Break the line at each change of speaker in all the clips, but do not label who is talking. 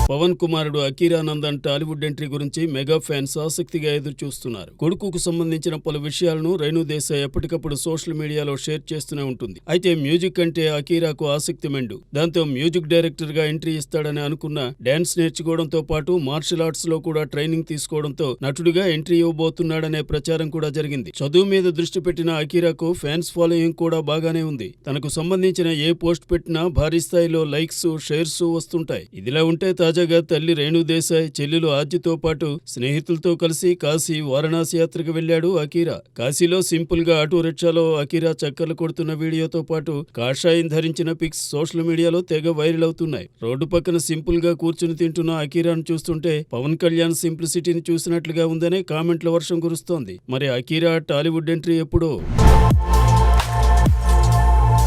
పవన్ కుమారుడు అకీరా నందన్ టాలీవుడ్ ఎంట్రీ గురించి mega fans ఆసక్తిగా ఎదురు చూస్తున్నారు. కొడుకుకు సంబంధించిన పలు విషయాలను రేణు దేశాయ్ ఎప్పటికప్పుడు సోషల్ మీడియాలో షేర్ చేస్తూనే ఉంటుంది. అయితే మ్యూజిక్ అంటే అకీరాకు ఆసక్తి మెండు. దాంతో మ్యూజిక్ డైరెక్టర్ గా ఎంట్రీ ఇస్తాడని అనుకున్న డాన్స్ నేర్చుకోవడంతో పాటు మార్షల్ ఆర్ట్స్ లో కూడా ట్రైనింగ్ తీసుకోవడంతో నటుడిగా ఎంట్రీ ఇవ్వబోతున్నాడనే ప్రచారం కూడా జరిగింది. చదువు మీద దృష్టి పెట్టిన అకీరాకు ఫ్యాన్స్ ఫాలోయింగ్ కూడా బాగానే ఉంది. తనకు సంబంధించిన ఏ పోస్ట్ పెట్టినా భారీ స్థాయిలో లైక్స్, షేర్స్ వస్తుంటాయి. ఇదిలా ఉంటే తాజాగా తల్లి రేణు దేశాయ్, చెల్లెలు ఆర్జితో పాటు స్నేహితులతో కలిసి కాశీ, వారణాసి యాత్రకు వెళ్లాడు అకీరా. కాశీలో సింపుల్ గా ఆటో రిక్షాలో అకీరా చక్కర్లు కొడుతున్న వీడియోతో పాటు కాషాయం ధరించిన పిక్స్ సోషల్ మీడియాలో తెగ వైరల్ అవుతున్నాయి. రోడ్డు పక్కన సింపుల్ గా కూర్చుని తింటున్న అకీరాను చూస్తుంటే పవన్ కళ్యాణ్ సింప్లిసిటీని చూసినట్లుగా ఉందనే కామెంట్ల వర్షం కురుస్తోంది. మరి అకీరా టాలీవుడ్ ఎంట్రీ ఎప్పుడో?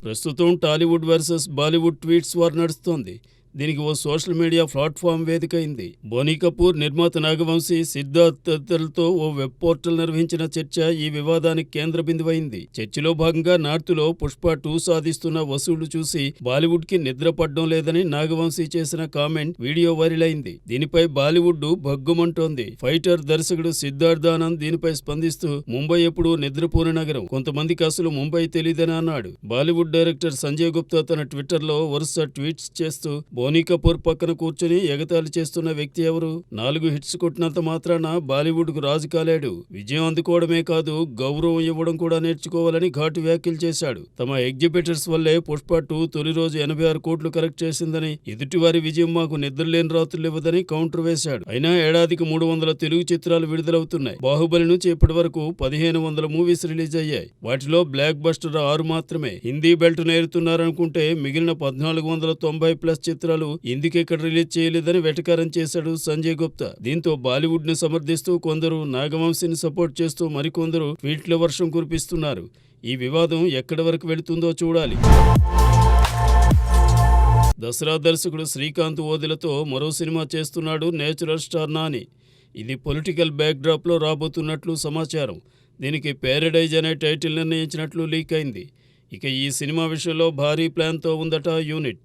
ప్రస్తుతం Tollywood versus Bollywood tweets war నడుస్తోంది. దీనికి ఓ సోషల్ మీడియా ప్లాట్ఫామ్ వేదిక అయింది. బోనీ కపూర్, నిర్మాత నాగవంశీ, సిద్ధార్థ్ తదితరులతో ఓ వెబ్ పోర్టల్ నిర్వహించిన చర్చ ఈ వివాదానికి కేంద్ర బిందువైంది. చర్చలో భాగంగా నార్త్లో పుష్ప 2 సాధిస్తున్న వసూళ్లు చూసి బాలీవుడ్ కి నిద్ర పడ్డం లేదని నాగవంశీ చేసిన కామెంట్ వీడియో వైరల్ అయింది. దీనిపై బాలీవుడ్ భగ్గుమంటోంది. ఫైటర్ దర్శకుడు సిద్ధార్థ్ ఆనంద్ దీనిపై స్పందిస్తూ ముంబై ఎప్పుడు నిద్రపోని నగరం, కొంతమందికి అసలు ముంబై తెలీదని అన్నాడు. బాలీవుడ్ డైరెక్టర్ సంజయ్ గుప్తా తన ట్విట్టర్లో వరుస ట్వీట్స్ చేస్తూ బోనీ కపూర్ పక్కన కూర్చుని ఎగతాళి చేస్తున్న వ్యక్తి ఎవరు? 4 హిట్స్ కొట్టినంత మాత్రాన బాలీవుడ్ కు రాజు కాలేడు. విజయం అందుకోవడమే కాదు, గౌరవం ఇవ్వడం కూడా నేర్చుకోవాలని ఘాటు వ్యాఖ్యలు చేశాడు. తమ ఎగ్జిబిటర్స్ వల్లే పుష్ప 2 తొలి రోజు 86 కోట్లు కలెక్ట్ చేసిందని, ఎదుటివారి విజయం మాకు నిద్రలేని రాత్రులు ఇవ్వదని కౌంటర్ వేశాడు. అయినా ఏడాదికి 300 తెలుగు చిత్రాలు విడుదలవుతున్నాయి. బాహుబలి నుంచి ఇప్పటి వరకు 1500 మూవీస్ రిలీజ్ అయ్యాయి. వాటిలో బ్లాక్ బస్టర్ 6 మాత్రమే. హిందీ బెల్ట్ నేరుతున్నారనుకుంటే మిగిలిన 1490+ చిత్రాలు ఎందుకెక్కడ రిలీజ్ చేయలేదని వెటకారం చేశాడు సంజయ్ గుప్తా. దీంతో బాలీవుడ్ ని సమర్థిస్తూ కొందరు, నాగవంశీని సపోర్ట్ చేస్తూ మరికొందరు ట్వీట్ల వర్షం కురిపిస్తున్నారు. ఈ వివాదం ఎక్కడి వరకు వెళుతుందో చూడాలి. దసరా దర్శకుడు శ్రీకాంత్ ఓదెలతో మరో సినిమా చేస్తున్నాడు నేచురల్ స్టార్ నాని. ఇది పొలిటికల్ బ్యాక్ డ్రాప్ లో రాబోతున్నట్లు సమాచారం. దీనికి ప్యారడైజ్ అనే టైటిల్ నిర్ణయించినట్లు లీక్ అయింది. ఇక ఈ సినిమా విషయంలో భారీ ప్లాన్తో ఉందట యూనిట్.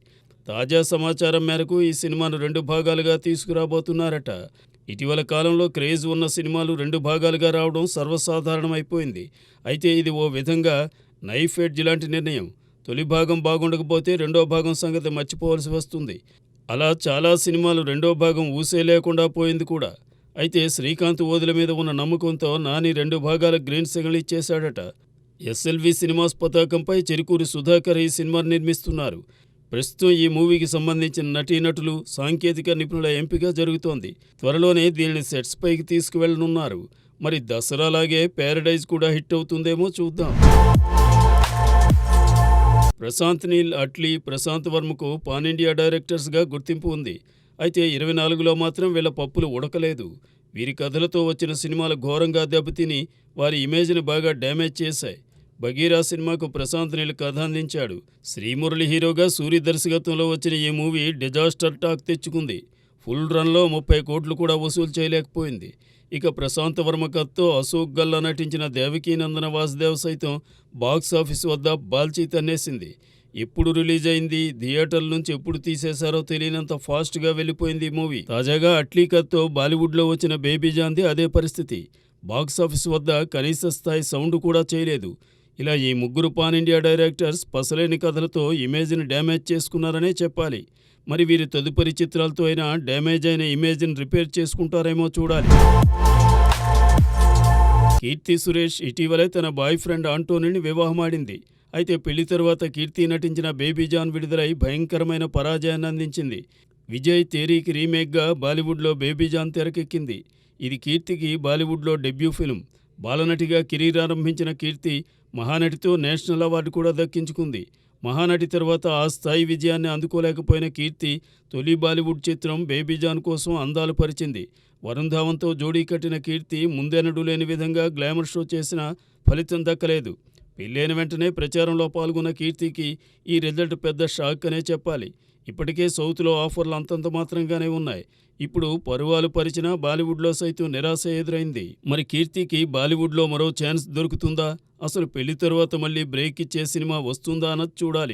తాజా సమాచారం మేరకు ఈ సినిమాను 2 భాగాలుగా తీసుకురాబోతున్నారట. ఇటీవల కాలంలో క్రేజ్ ఉన్న సినిమాలు 2 భాగాలుగా రావడం సర్వసాధారణమైపోయింది. అయితే ఇది ఓ విధంగా నైఫ్ ఎడ్జ్ లాంటి నిర్ణయం. తొలి భాగం బాగుండకపోతే రెండో భాగం సంగతి మర్చిపోవలసి వస్తుంది. అలా చాలా సినిమాలు రెండో భాగం ఊసే లేకుండా పోయింది కూడా. అయితే శ్రీకాంత్ ఓదెల మీద ఉన్న నమ్మకంతో నాని 2 భాగాల గ్రీన్ సిగ్నల్ ఇచ్చేశాడట. ఎస్ఎల్వి సినిమాస్ పతాకంపై చెరుకూరి సుధాకర్ ఈ సినిమాను నిర్మిస్తున్నారు. ప్రస్తుతం ఈ మూవీకి సంబంధించిన నటీనటులు, సాంకేతిక నిపుణుల ఎంపిక జరుగుతోంది. త్వరలోనే దీనిని సెట్స్ పైకి తీసుకువెళ్లనున్నారు. మరి దసరాలాగే ప్యారడైజ్ కూడా హిట్ అవుతుందేమో చూద్దాం. ప్రశాంత్ నీల్, అట్లీ, ప్రశాంత్ వర్మకు పాన్ ఇండియా డైరెక్టర్స్గా గుర్తింపు ఉంది. అయితే 24లో మాత్రం వీళ్ళ పప్పులు ఉడకలేదు. వీరి కథలతో వచ్చిన సినిమాలు ఘోరంగా దెబ్బతిని వారి ఇమేజ్ని బాగా డ్యామేజ్ చేశాయి. బగీరా సినిమాకు ప్రశాంత్ నీల్ కథ అందించాడు. శ్రీమురళి హీరోగా సూరి దర్శకత్వంలో వచ్చిన ఈ మూవీ డిజాస్టర్ టాక్ తెచ్చుకుంది. ఫుల్ రన్లో 30 కోట్లు కూడా వసూలు చేయలేకపోయింది. ఇక ప్రశాంత్ వర్మ కథతో అశోక్ గల్లా నటించిన దేవకీనందన వాసుదేవ్ సైతం బాక్సాఫీస్ వద్ద బాల్చీ తన్నేసింది. ఎప్పుడు రిలీజ్ అయింది, థియేటర్ల నుంచి ఎప్పుడు తీసేశారో తెలియనంత ఫాస్ట్గా వెళ్ళిపోయింది ఈ మూవీ. తాజాగా అట్లీ కథతో బాలీవుడ్లో వచ్చిన బేబీ జాన్ది అదే పరిస్థితి. బాక్సాఫీస్ వద్ద కనీస స్థాయి సౌండ్ కూడా చేయలేదు. ఇలా ఈ ముగ్గురు పాన్ ఇండియా డైరెక్టర్స్ పసలేని కథలతో ఇమేజ్ని డ్యామేజ్ చేసుకున్నారనే చెప్పాలి. మరి వీరి తదుపరి చిత్రాలతో అయినా డ్యామేజ్ అయిన ఇమేజ్ని రిపేర్ చేసుకుంటారేమో చూడాలి. కీర్తి సురేష్ ఇటీవలే తన బాయ్ ఫ్రెండ్ ఆంటోనీని వివాహమాడింది. అయితే పెళ్లి తరువాత కీర్తి నటించిన బేబీ జాన్ విడుదలై భయంకరమైన పరాజయాన్ని అందించింది. విజయ్ తేరీకి రీమేక్గా బాలీవుడ్లో బేబీ జాన్ తెరకెక్కింది. ఇది కీర్తికి బాలీవుడ్లో డెబ్యూ ఫిల్మ్. బాలనటిగా కెరీర్ ఆరంభించిన కీర్తి మహానటితో నేషనల్ అవార్డు కూడా దక్కించుకుంది. మహానటి తర్వాత ఆ స్థాయి విజయాన్ని అందుకోలేకపోయిన కీర్తి తొలి బాలీవుడ్ చిత్రం బేబీ జాన్ కోసం అందాలు పరిచింది. వరుణ్ ధావన్తో జోడీ కట్టిన కీర్తి ముందెన్నడూ లేని విధంగా గ్లామర్ షో చేసినా ఫలితం దక్కలేదు. పెళ్ళైన వెంటనే ప్రచారంలో పాల్గొన్న కీర్తికి ఈ రిజల్ట్ పెద్ద షాక్ అనే చెప్పాలి. ఇప్పటికే సౌత్లో ఆఫర్లు అంతంత మాత్రంగానే ఉన్నాయి. ఇప్పుడు పరువాలు పరిచినా బాలీవుడ్లో సైతం నిరాశ ఎదురైంది. మరి కీర్తికి బాలీవుడ్లో మరో ఛాన్స్ దొరుకుతుందా? అసలు పెళ్లి తరువాత మళ్ళీ బ్రేక్ ఇచ్చే సినిమా వస్తుందా అన్నది చూడాలి.